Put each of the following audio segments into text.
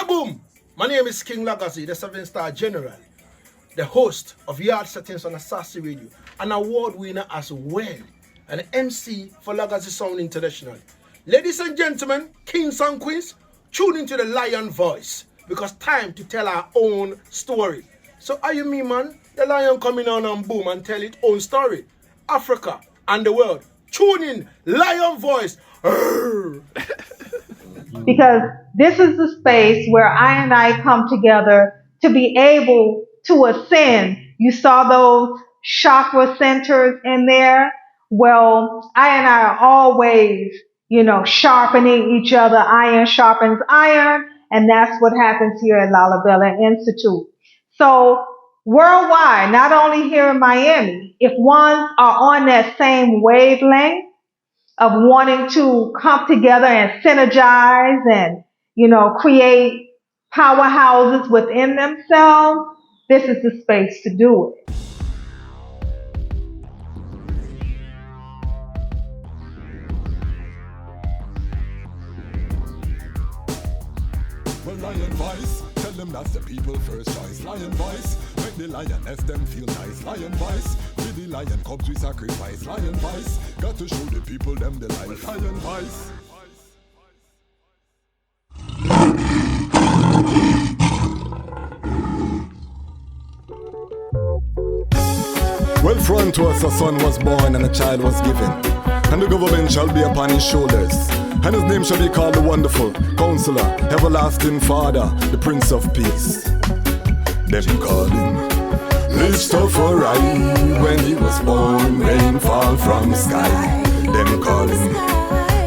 Kaboom! My name is King Lagazi, the 7-star general, the host of Yard Settings on Assassi Radio, an award winner as well, an MC for Lagazi Sound International. Ladies and gentlemen, kings and queens, tune into the lion voice, because time to tell our own story. So are you me, man? The lion coming on and boom and tell its own story. Africa and the world. Tune in, lion voice. Because this is the space where I and I come together to be able to ascend. You saw those chakra centers in there? Well, I and I are always, sharpening each other. Iron sharpens iron, and that's what happens here at Lalibela Institute. So worldwide, not only here in Miami, if ones are on that same wavelength of wanting to come together and synergize and, create powerhouses within themselves, this is the space to do it. Well, lion voice, tell them that's the people first choice. Lion voice, make the lioness them feel nice. Lion voice, with the lion cubs we sacrifice. Lion voice, got to show the people them the life. Lion voice. Well, front to us a son was born and a child was given, and the government shall be upon his shoulders. And his name shall be called the Wonderful Counselor, Everlasting Father, the Prince of Peace. Them call him Rastafari. When he was born, rain fall from the sky. Them call him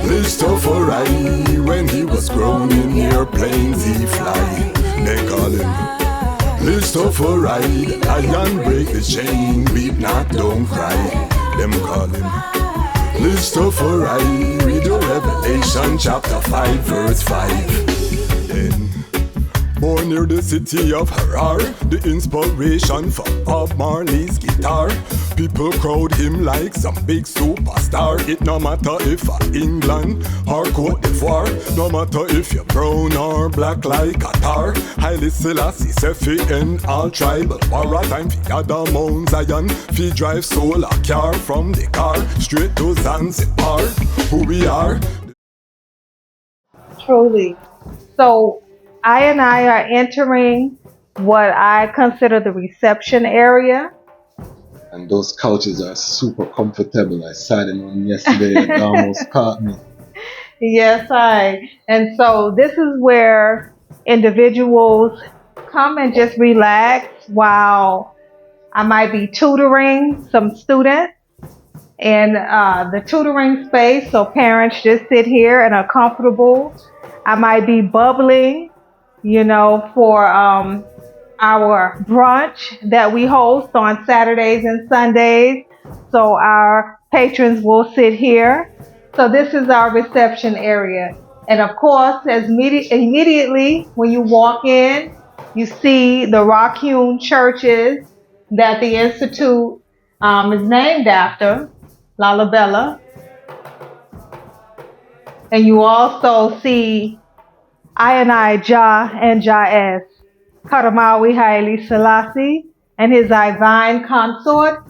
Rastafari. When he was grown, in airplanes he fly. They call him Rastafari. The lion break the chain, weep not, don't cry. Them call him Rastafari. Read the Revelation chapter 5 verse 5. Then, born near the city of Harar, the inspiration for Bob Marley's guitar. People crowd him like some big superstar. It no matter if England or Cote d'Ivoire, no matter if you're brown or black like Qatar. Haile Selassie Sefi and all tribal war. Time fi gather Mount Zion, fi drive solar car from the car straight to Zanzibar. Who we are? Truly. So I and I are entering what I consider the reception area. And those couches are super comfortable. I sat in one yesterday and it almost caught me. Yes, and so this is where individuals come and just relax while I might be tutoring some students in the tutoring space. So parents just sit here and are comfortable. I might be bubbling, for our brunch that we host on Saturdays and Sundays. So our patrons will sit here. So this is our reception area. And of course, as immediately when you walk in, you see the rock-hewn churches that the Institute is named after, Lalibela. And you also see I and I, Jah and Jah-S, Karamawi Haile Selassie, and his divine consort,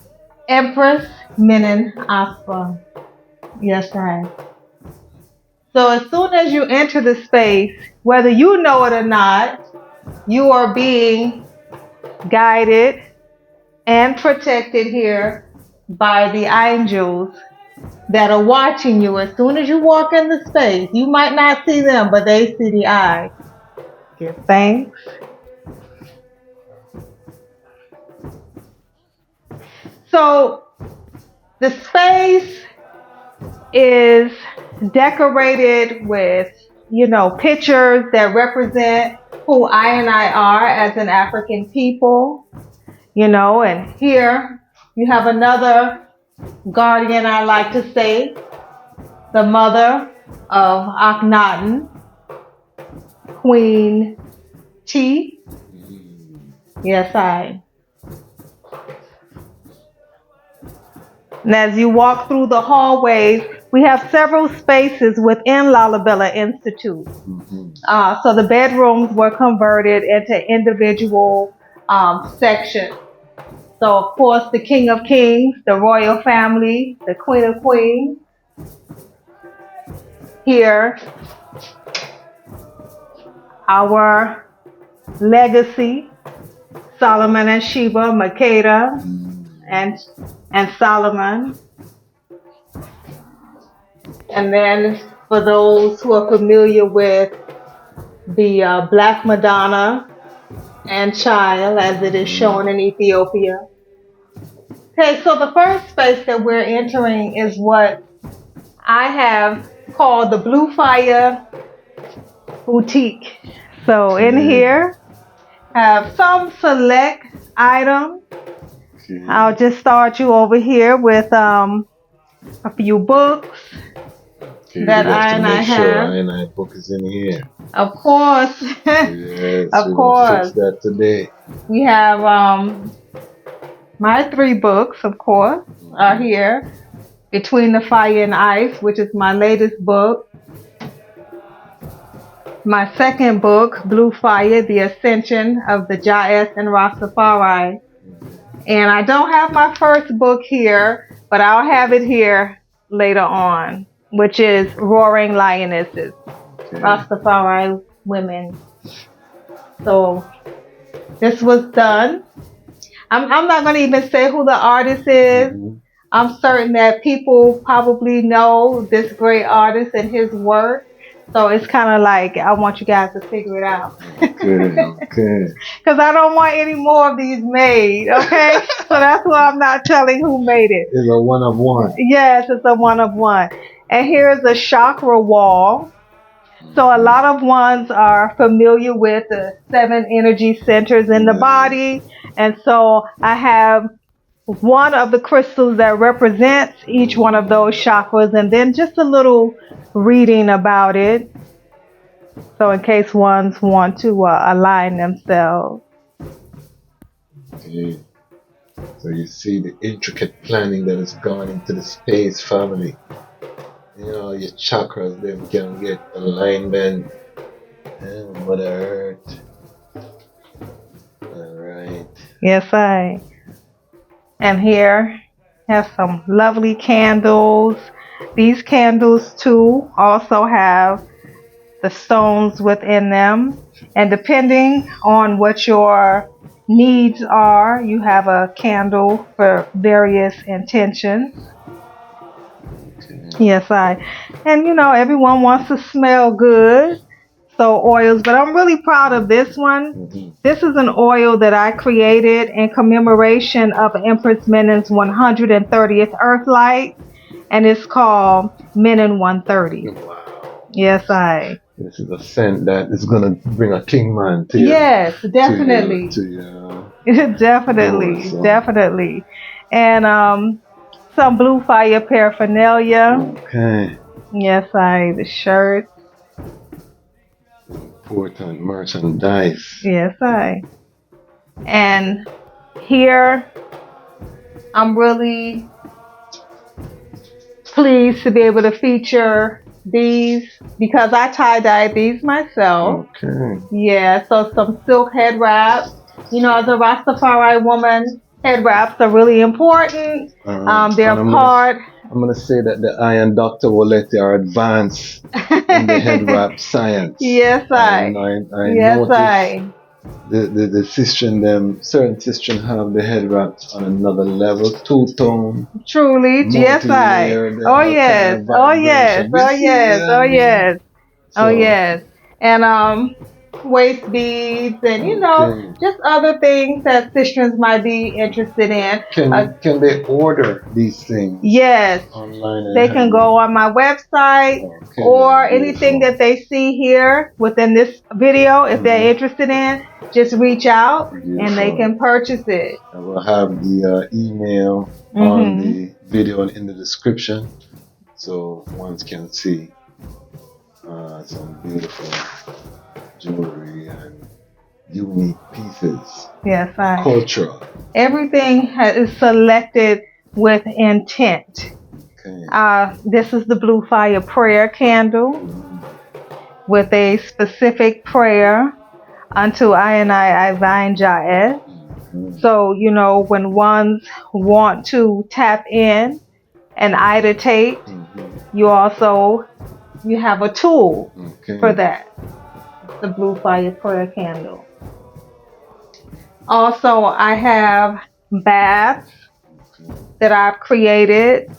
Empress Menen Aspa. Yes, I. So as soon as you enter the space, whether you know it or not, you are being guided and protected here by the angels that are watching you. As soon as you walk in the space, you might not see them, but they see the eye. Give thanks. So the space is decorated with, pictures that represent who I and I are as an African people, and here you have another guardian, I like to say, the mother of Akhenaten, Queen T. Yes, I. And as you walk through the hallways, we have several spaces within Lalibela Institute. So the bedrooms were converted into individual sections. So, of course, the King of Kings, the royal family, the Queen of Queens. Here, our legacy, Solomon and Sheba, Makeda, and Solomon. And then for those who are familiar with the Black Madonna and Child, as it is shown in Ethiopia. Okay, so the first space that we're entering is what I have called the Blue Fire Boutique. So in here, have some select items. I'll just start you over here with a few books that I have. I book is in here. Of course. Yes, of course. Fix that today. We have my 3 books, of course, are here. Between the Fire and Ice, which is my latest book. My second book, Blue Fire, The Ascension of the Jahzani and Rastafari. And I don't have my first book here, but I'll have it here later on, which is Roaring Lionesses, Rastafari Women. So this was done. I'm not going to even say who the artist is. I'm certain that people probably know this great artist and his work. So it's kind of like, I want you guys to figure it out. Okay. Because I don't want any more of these made, okay? So that's why I'm not telling who made it. It's a one of one. Yes, it's a one of one. And here's a chakra wall. So a lot of ones are familiar with the 7 energy centers in the body. And so I have one of the crystals that represents each one of those chakras, and then just a little reading about it. So in case ones want to align themselves. Okay. So you see the intricate planning that has gone into the space family. You know, your chakras, them can get alignment. And Mother Earth. Alright. Yes, and here have some lovely candles. These candles too also have the stones within them. And depending on what your needs are, you have a candle for various intentions. Yes, and you know, everyone wants to smell good. So oils, but I'm really proud of this one. This is an oil that I created in commemoration of Empress Menen's 130th Earth Light, and it's called Menen 130. Wow. Yes, This is a scent that is gonna bring a king man to you. Yes, definitely. Definitely, awesome. Definitely. And some Blue Fire paraphernalia. Okay. Yes, the shirt. Important merchandise. Yes, and here I'm really pleased to be able to feature these because I tie-dye these myself. Okay. Yeah, so some silk head wraps. You know, as a Rastafari woman, head wraps are really important. They're part. I'm going to say that the Iron Dr. Wolete are advanced in the head wrap science. Yes, I noticed the sistren, certain sistren have the head wraps on another level, two-tone. Truly, yes, Oh yes, oh yes, oh yes, oh yes, oh yes. And waist beads and you know just other things that sistrens might be interested in. Can they order these things? Yes, online. They can go on my website or anything that they see here within this video. If they're interested in, just reach out and they can purchase it. I will have the email on the video and in the description, so one can see some beautiful jewelry and unique pieces. Yes, cultural. Everything is selected with intent. Okay. This is the Blue Fire prayer candle with a specific prayer unto I Vine Jaez. So, when ones want to tap in and meditate, you have a tool for that. The Blue Fire prayer candle. Also, I have baths that I've created.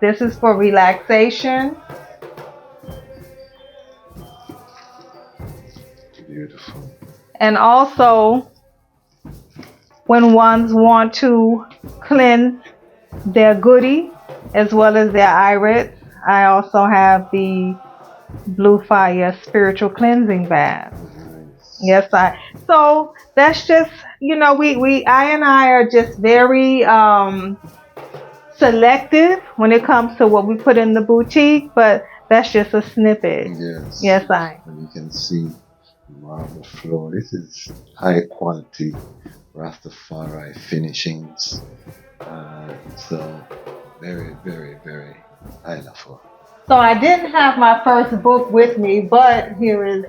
This is for relaxation. Beautiful. And also, when ones want to cleanse their goodie as well as their iris, I also have the Blue Fire spiritual cleansing bath. Yes, so that's just, I are just very selective when it comes to what we put in the boutique, but that's just a snippet. Yes. And you can see marble floor. This is high quality Rastafari finishings. So very, very, very high level. So I didn't have my first book with me, but here is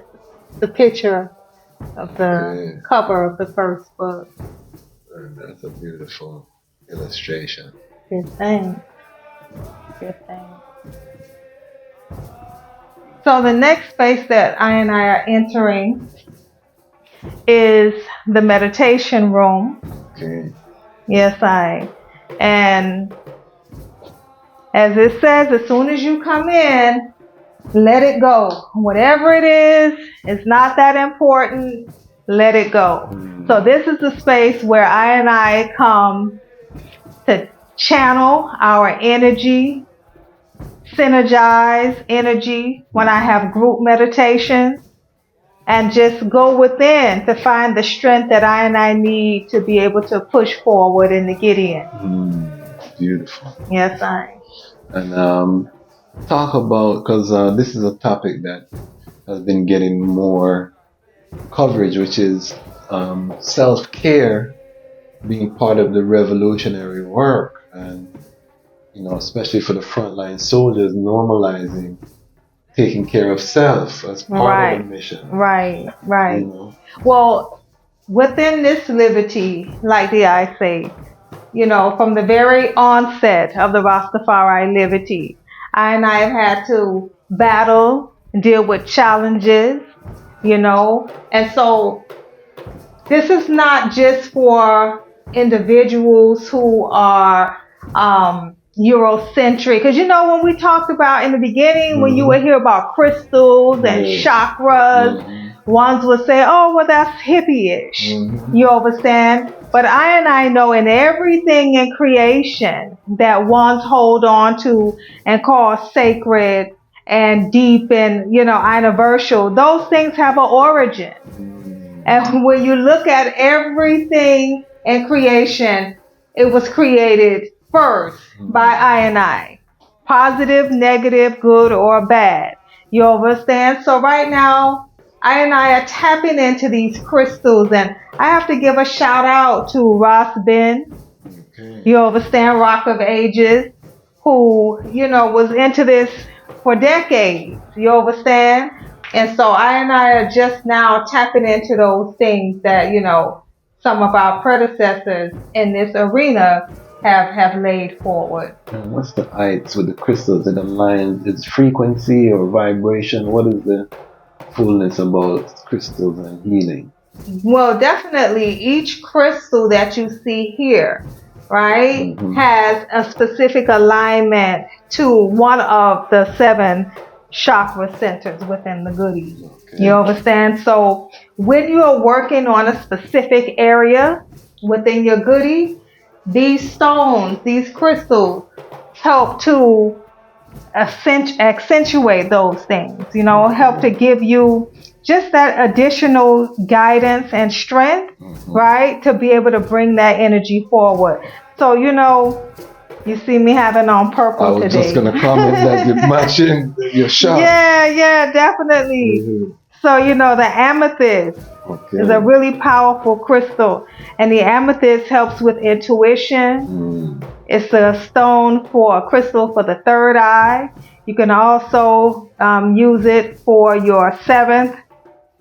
the picture of the cover of the first book. And that's a beautiful illustration. Good thing. So the next space that I are entering is the meditation room. Okay. Yes, and as it says, as soon as you come in, let it go. Whatever it is, it's not that important. Let it go. So this is the space where I come to channel our energy, synergize energy when I have group meditations, and just go within to find the strength that I need to be able to push forward in the Gideon. Beautiful. Yes, And talk about, because this is a topic that has been getting more coverage, which is self-care being part of the revolutionary work, and especially for the frontline soldiers, normalizing taking care of self as part of the mission. Right. Well, within this liberty, like I say, from the very onset of the Rastafari liberty, I have had to battle, deal with challenges, and so this is not just for individuals who are Eurocentric, because when we talked about in the beginning, when you would hear about crystals and chakras, ones would say, oh, well, that's hippie-ish. You understand? But I know in everything in creation that ones hold on to and call sacred and deep and universal, those things have an origin. And when you look at everything in creation, it was created first by I. Positive, negative, good, or bad. You understand? So right now, I are tapping into these crystals, and I have to give a shout out to Ross Ben. You understand? Rock of Ages, who, was into this for decades. You understand? And so I are just now tapping into those things that, some of our predecessors in this arena have laid forward. And what's the heights with the crystals? It aligns its frequency or vibration? What is the fullness about crystals and healing? Well, definitely each crystal that you see here, right, has a specific alignment to one of the 7 chakra centers within the goodies. You understand? So when you are working on a specific area within your goodie, these stones, these crystals help to accentuate those things, help to give you just that additional guidance and strength, right, to be able to bring that energy forward. So, you see me having on purple today. I was just going to comment that you're matching your shot. Yeah, definitely. So, the amethyst is a really powerful crystal. And the amethyst helps with intuition. It's a stone for a crystal for the third eye. You can also use it for your seventh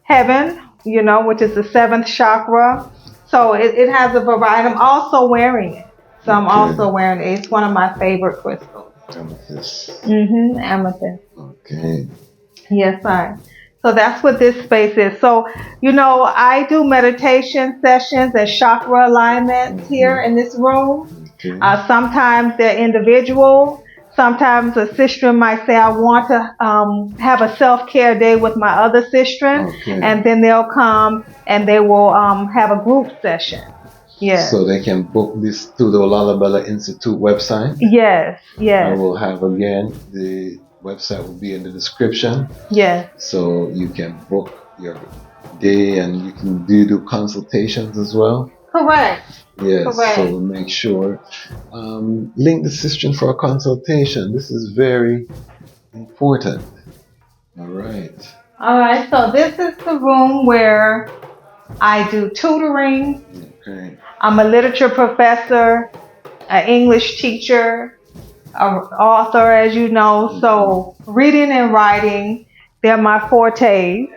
heaven, which is the seventh chakra. So it has a variety. I'm also wearing it. So I'm also wearing it. It's one of my favorite crystals. Amethyst. Amethyst. Okay. Yes, sir. So that's what this space is. So, I do meditation sessions and chakra alignments here in this room. Okay. Sometimes they're individual. Sometimes a sistren might say, I want to have a self-care day with my other sistren. And then they'll come and they will have a group session. Yes. So they can book this through the Lalibela Institute website? Yes, yes. I will have, again, the website will be in the description. Yes. So you can book your day and you can do consultations as well. Correct. Yes. Correct. So make sure link the sister for a consultation. This is very important. All right. All right. So this is the room where I do tutoring. Okay. I'm a literature professor, an English teacher, an author, as you know. So reading and writing, they're my fortes.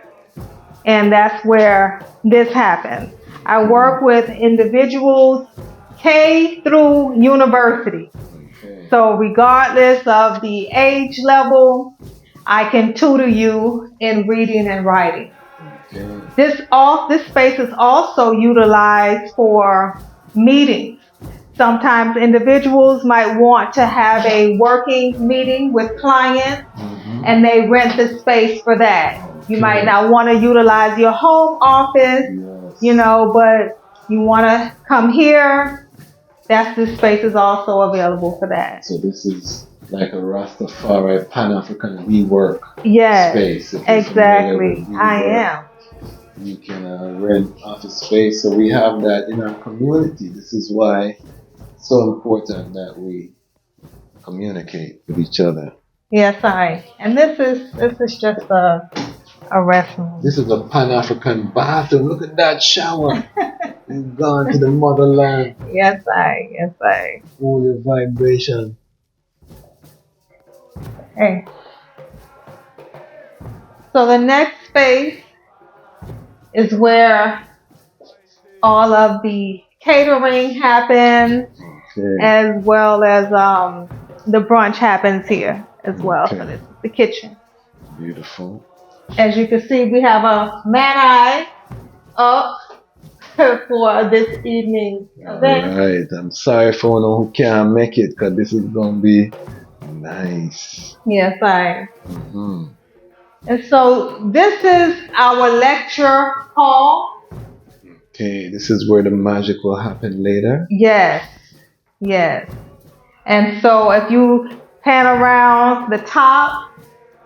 And that's where this happens. I work with individuals K through university. So regardless of the age level, I can tutor you in reading and writing. This space is also utilized for meetings. Sometimes individuals might want to have a working meeting with clients and they rent the space for that. You might not want to utilize your home office, but you want to come here. This space is also available for that. So this is like a Rastafari Panafrican rework space. Exactly. I am. You can rent office space. So we have that in our community. This is why it's so important that we communicate with each other. Yes, and this is just a restroom. This is a Pan-African bathroom. Look at that shower. You've gone to the motherland. Yes, I. All your vibration. Hey. So the next space is where all of the catering happens, as well as the brunch happens here as well. So this is the kitchen. Beautiful. As you can see, we have a man-eye up for this evening event. Alright, I'm sorry for anyone who can't make it because this is going to be nice. Yes, And so this is our lecture hall. Okay, this is where the magic will happen later. Yes. And so if you pan around the top,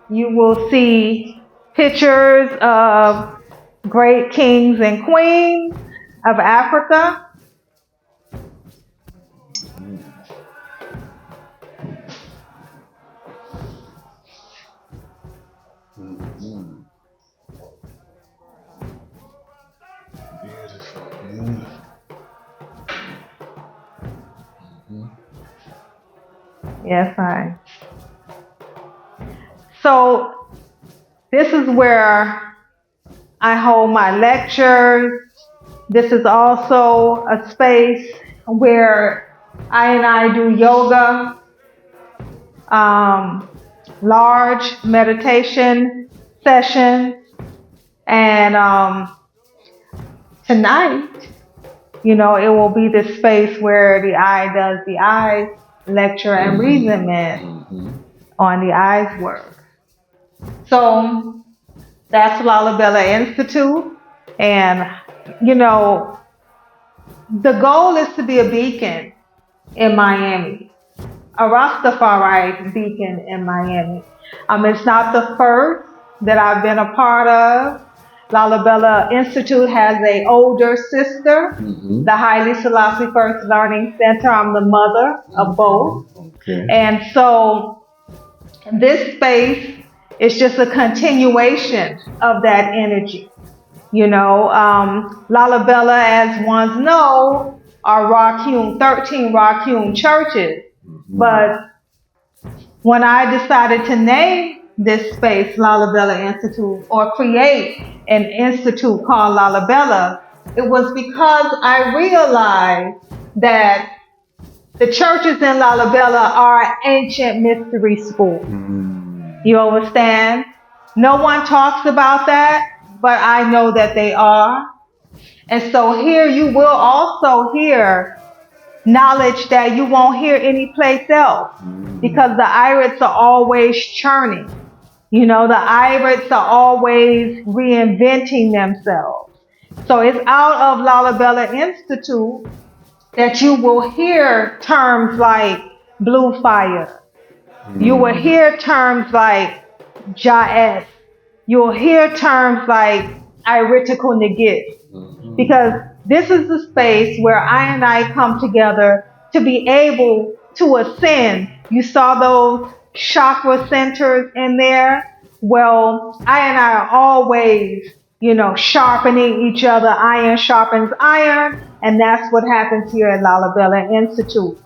you will see pictures of great kings and queens of Africa. Yes, So this is where I hold my lectures. This is also a space where I do yoga, large meditation sessions, and tonight, it will be the space where the eye does the eyes lecture and reasonment on the eyes work. So that's Lalibela Institute, and the goal is to be a beacon in Miami, a Rastafari beacon in Miami. It's not the first that I've been a part of. Lalibela Institute has an older sister, the Haile Selassie First Learning Center. I'm the mother of both. And so this space It's just a continuation of that energy. You know, Lalibela, as ones know, are rock-hewn, 13 rock-hewn churches. But when I decided to name this space Lalibela Institute or create an institute called Lalibela, it was because I realized that the churches in Lalibela are ancient mystery schools. You understand? No one talks about that, but I know that they are. And so here you will also hear knowledge that you won't hear anyplace else, because the irids are always churning. You know, the irids are always reinventing themselves. So it's out of Lalibela Institute that you will hear terms like blue fire. You will hear terms like Ja'es. You'll hear terms like iritical negit. Because this is the space where I and I come together to be able to ascend. You saw those chakra centers in there? Well, I and I are always, you know, sharpening each other. Iron sharpens iron. And that's what happens here at Lalibela Institute.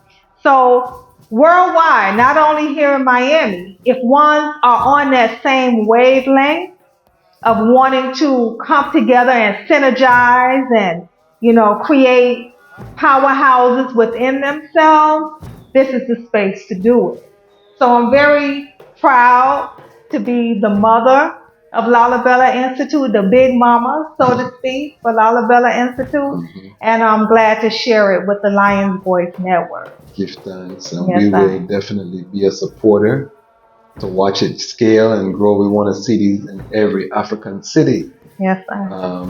So worldwide, not only here in Miami, if ones are on that same wavelength of wanting to come together and synergize and, you know, create powerhouses within themselves, this is the space to do it. So I'm very proud to be the mother of Lalibela Institute, the big mama, so to speak, for Lalibela Institute. And I'm glad to share it with the Lion's Voice Network. Give thanks, and we will definitely be a supporter to watch it scale and grow. We want to see these in every African city. Yes, sir.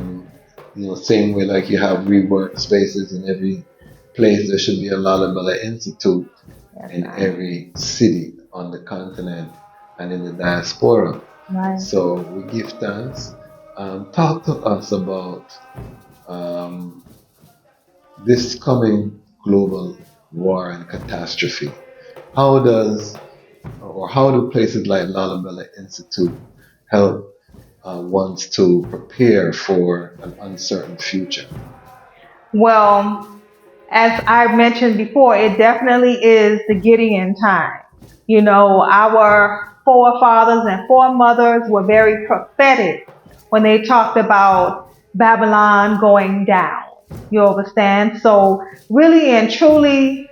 You know, same way like you have rework spaces in every place, there should be a Lalibela Institute in every city on the continent and in the diaspora. Right. So we give thanks. Talk to us about this coming global war and catastrophe. How do places like Lalibela Institute help ones to prepare for an uncertain future? Well, as I mentioned before, it definitely is the Gideon time. You know, our forefathers and foremothers were very prophetic when they talked about Babylon going down. You understand? So really and truly,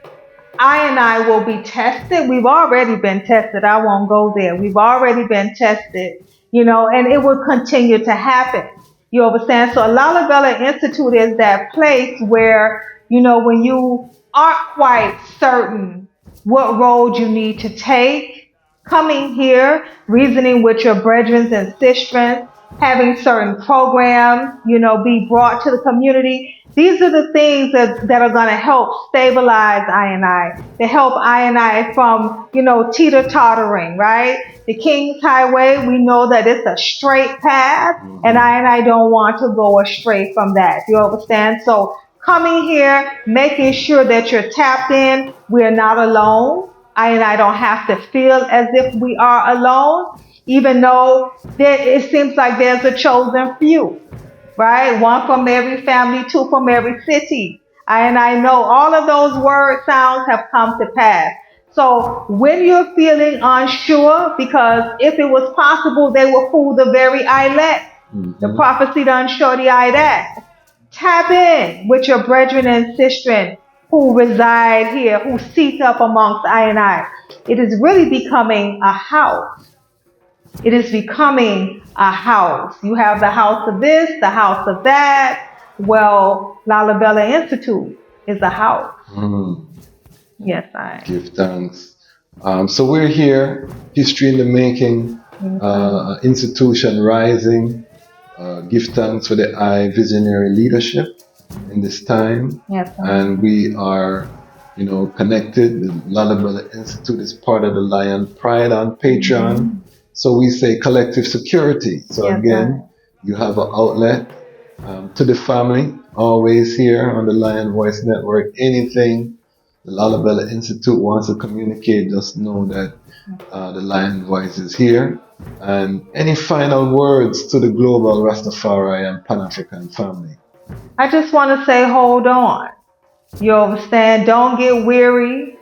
I and I will be tested. We've already been tested. I won't go there. We've already been tested, you know, and it will continue to happen. You understand? So Lalibela Institute is that place where, you know, when you aren't quite certain what road you need to take, coming here, reasoning with your brethren and sistren, having certain programs, you know, be brought to the community. These are the things that are going to help stabilize I and I, to help I and I from, you know, teeter-tottering, right? The King's Highway, we know that it's a straight path, and I don't want to go astray from that. You understand? So coming here, making sure that you're tapped in, we're not alone. I and I don't have to feel as if we are alone, even though it seems like there's a chosen few, right? One from every family, two from every city. And I know all of those word sounds have come to pass. So when you're feeling unsure, because if it was possible, they would fool the very elect. The prophecy done show the eye that. Tap in with your brethren and sistren who reside here, who seat up amongst I and I. It is really becoming a house. It is becoming a house. You have the house of this, the house of that. Well, Lalibela Institute is a house. Yes, I give thanks. So we're here, history in the making, institution rising. Give thanks for the visionary leadership in this time. Yes, and we are, you know, connected. The Lalibela Institute is part of the Lion Pride on Patreon. So we say collective security. So again, you have an outlet to the family, always here on the Lion Voice Network. Anything the Lalibela Institute wants to communicate, just know that The Lion Voice is here. And any final words to the global Rastafari and Pan-African family? I just want to say, hold on. You understand? Don't get weary.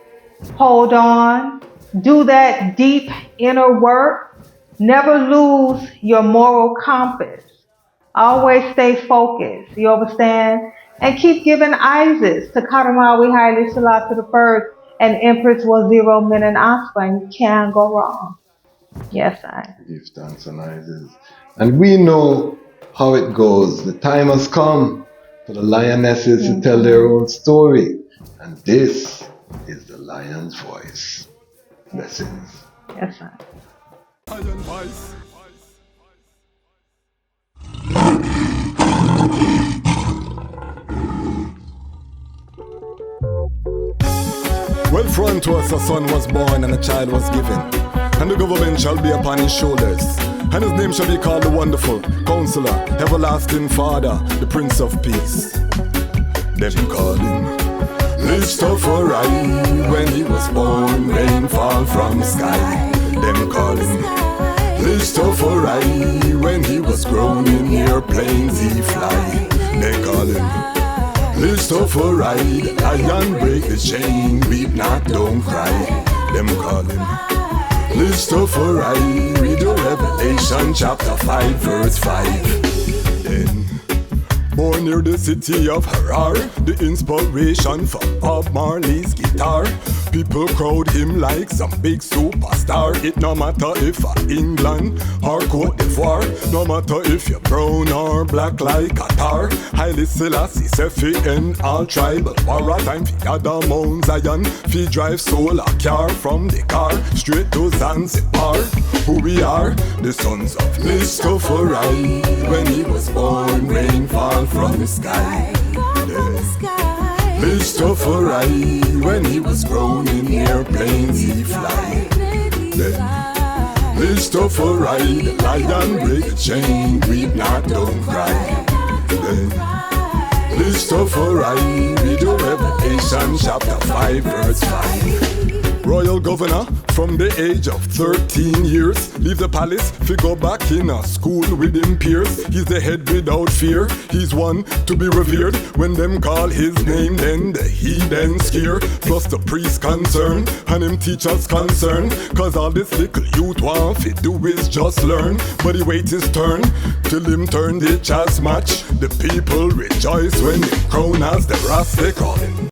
Hold on. Do that deep inner work. Never lose your moral compass. Always stay focused. You understand? And keep giving Isis to Kadamawi Haile Selassie I and Empress Waziro Menen Aspa, and you can't go wrong. Yes, I. Give thanks and Isis. And we know how it goes. The time has come for the lionesses to tell their own story. And this is the Lion's Voice. Blessings. Yes, I. Lion voice. Well, for unto us a son was born and a child was given, and the government shall be upon his shoulders, and his name shall be called the Wonderful Counselor, Everlasting Father, the Prince of Peace. Them call him Rastafari. When he was born, rain fall from sky. Them call him Rastafari. When he was grown in airplanes he fly. They call him Rastafari. The lion break the chain, weep not, don't cry. Them call him Rastafari. Read the Revelation chapter 5 verse 5. Then born near the city of Harar, the inspiration for Bob Marley's guitar. People crowd him like some big superstar. It no matter if England or Cote d'Ivoire, no matter if you're brown or black like Qatar. Haile Selassie say fi end all tribal war. A time fi gather Mount Zion, fi drive solar car from the car straight to Zanzibar. Who we are, the sons of Rastafari. When he was born, rain fall from the sky. Rastafari. When he was grown in airplanes he fly. Then Rastafari. The lion break the chain, weep not, don't cry. Then Rastafari. Read the Revelation chapter 5 verse 5. Royal governor from the age of 13 years. Leave the palace, fi go back in a school with him peers. He's the head without fear, he's one to be revered. When them call his name, then the heathen scare. Plus the priest concerned, and him teachers concerned. Cause all this little youth want fi do is just learn. But he wait his turn, till him turn the Dejazmatch. The people rejoice when him crown as the Rasta they call him